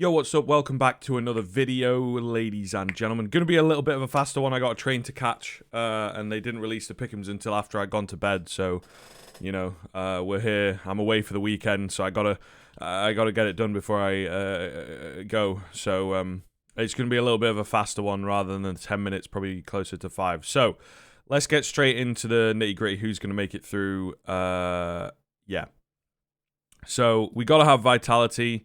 Yo, what's up? Welcome back to another video, ladies and gentlemen. Gonna be a little bit of a faster one. I got a train to catch, and they didn't release the pick'ems until after I'd gone to bed. So, we're here. I'm away for the weekend, so I gotta get it done before I go. So, it's gonna be a little bit of a faster one rather than 10 minutes, probably closer to 5. So, let's get straight into the nitty gritty. Who's gonna make it through? Yeah. So we gotta have Vitality.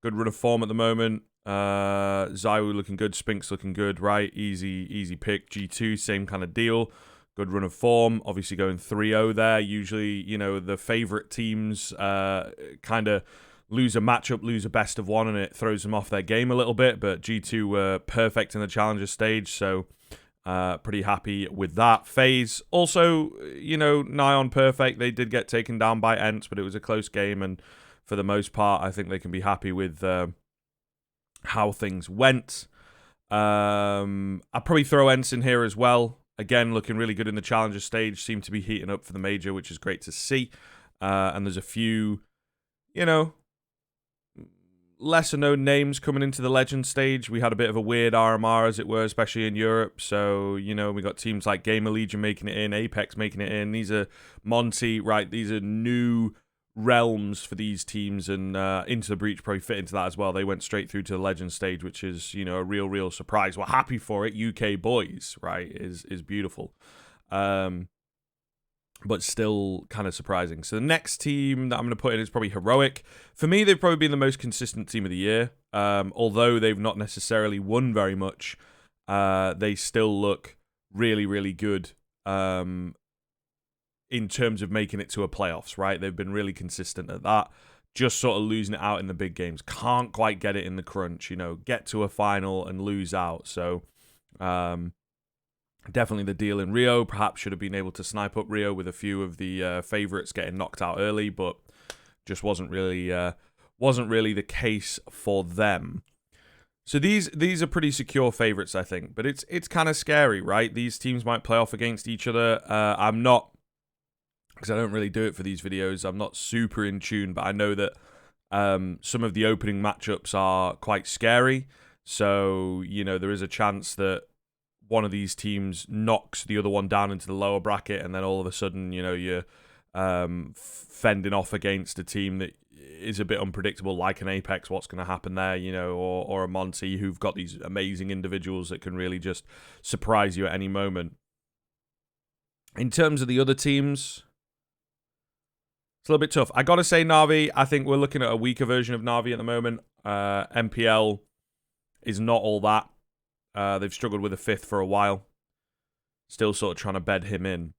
Good run of form at the moment. Zywoo looking good. Spinks looking good, right? Easy pick. G2, same kind of deal. Good run of form. Obviously going 3-0 there. Usually, the favorite teams kind of lose a matchup, lose a best of one, and it throws them off their game a little bit. But G2 were perfect in the challenger stage, so pretty happy with that. FaZe, also, nigh on perfect. They did get taken down by ENCE, but it was a close game, and for the most part, I think they can be happy with how things went. I'll probably throw ENCE in here as well. Again, looking really good in the challenger stage. Seem to be heating up for the major, which is great to see. And there's a few, lesser known names coming into the legend stage. We had a bit of a weird RMR, as it were, especially in Europe. So, we got teams like Gamer Legion making it in, Apex making it in. These are Monty, right? These are new realms for these teams, and Into the Breach probably fit into that as well. They went straight through to the legend stage, which is a real surprise. We're happy for it. UK boys, right, is beautiful, but still kind of surprising. So the next team that I'm going to put in is probably Heroic. For me, they've probably been the most consistent team of the year. Although they've not necessarily won very much, they still look really good in terms of making it to a playoffs, right? They've been really consistent at that. Just sort of losing it out in the big games. Can't quite get it in the crunch, get to a final and lose out. So, definitely the deal in Rio. Perhaps should have been able to snipe up Rio with a few of the favorites getting knocked out early, but just wasn't really the case for them. So these are pretty secure favorites, I think. But it's kind of scary, right? These teams might play off against each other. I'm not, because I don't really do it for these videos, I'm not super in tune, but I know that some of the opening matchups are quite scary. So, there is a chance that one of these teams knocks the other one down into the lower bracket, and then all of a sudden, you're fending off against a team that is a bit unpredictable, like an Apex. What's going to happen there, or a Monty, who've got these amazing individuals that can really just surprise you at any moment. In terms of the other teams, it's a little bit tough. I gotta say, Na'Vi, I think we're looking at a weaker version of Na'Vi at the moment. MPL is not all that. They've struggled with a fifth for a while. Still sort of trying to bed him in.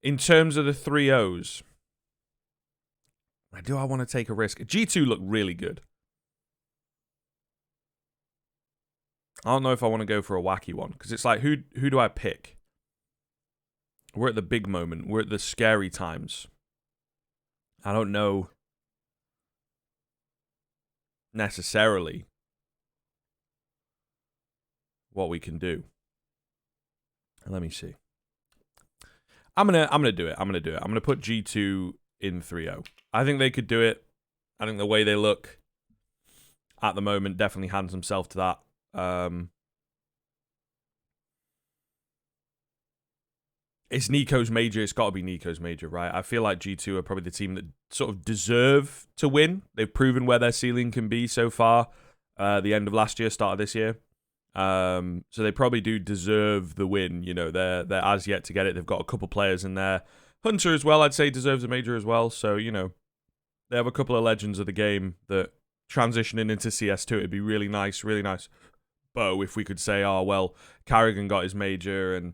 In terms of the 3-0s, do I want to take a risk? G2 look really good. I don't know if I want to go for a wacky one, because it's like, who do I pick? We're at the big moment. We're at the scary times. I don't know necessarily what we can do. Let me see. I'm gonna do it. I'm gonna put G2 in 3-0. I think they could do it. I think the way they look at the moment definitely hands themselves to that. It's Nico's major. It's got to be Nico's major, right? I feel like G2 are probably the team that sort of deserve to win. They've proven where their ceiling can be so far. The end of last year, start of this year. So they probably do deserve the win. They're as yet to get it. They've got a couple players in there. Hunter as well, I'd say, deserves a major as well. So, they have a couple of legends of the game that transitioning into CS2, it'd be really nice. But if we could say, oh, well, Karrigan got his major, and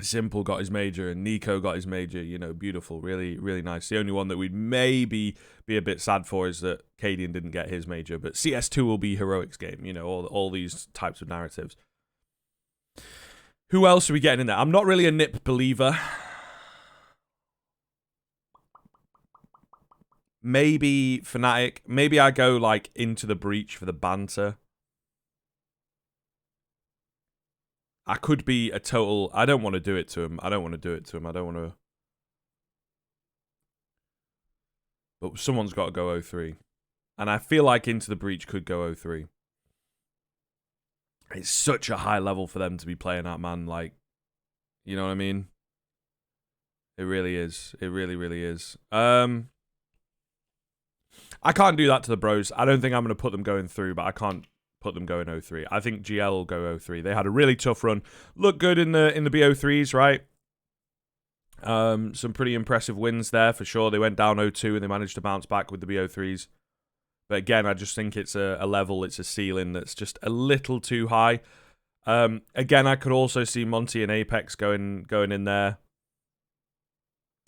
Simple got his major, and Nico got his major, beautiful, really nice. The only one that we'd maybe be a bit sad for is that Cadian didn't get his major, but CS2 will be Heroic's game, all these types of narratives. Who else are we getting in there? I'm not really a NiP believer. Maybe Fnatic. Maybe I go, like, Into the Breach for the banter. I could be a total... I don't want to do it to him. I don't want to... But someone's got to go 0-3. And I feel like Into the Breach could go 0-3. It's such a high level for them to be playing at, man. Like, you know what I mean? It really is. It really, really is. I can't do that to the Bros. I don't think I'm going to put them going through, but I can't put them going 0-3. I think GL will go 0-3. They had a really tough run. Look good in the BO3s, right? Some pretty impressive wins there for sure. They went down 0-2 and they managed to bounce back with the BO3s. But again, I just think it's a level, it's a ceiling that's just a little too high. Again, I could also see Monty and Apex going in there.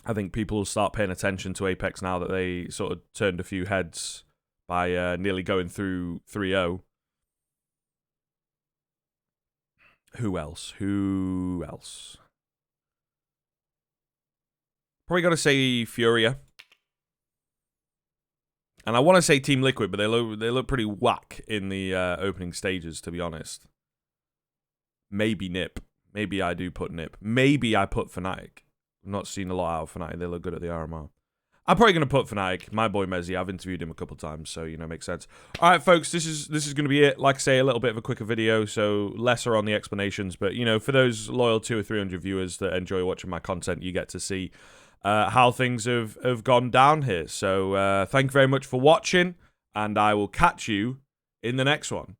I think people will start paying attention to Apex now that they sort of turned a few heads by nearly going through 3-0. Who else? Probably got to say Furia. And I want to say Team Liquid, but they look pretty whack in the opening stages, to be honest. Maybe Nip. Maybe I do put Nip. Maybe I put Fnatic. I've not seen a lot out of Fnatic. They look good at the RMR. I'm probably going to put Fnatic. My boy Mezzy. I've interviewed him a couple times, so, you know, makes sense. All right, folks, this is going to be it. Like I say, a little bit of a quicker video, so lesser on the explanations. But, you know, for those loyal 200 or 300 viewers that enjoy watching my content, you get to see how things have gone down here. So thank you very much for watching, and I will catch you in the next one.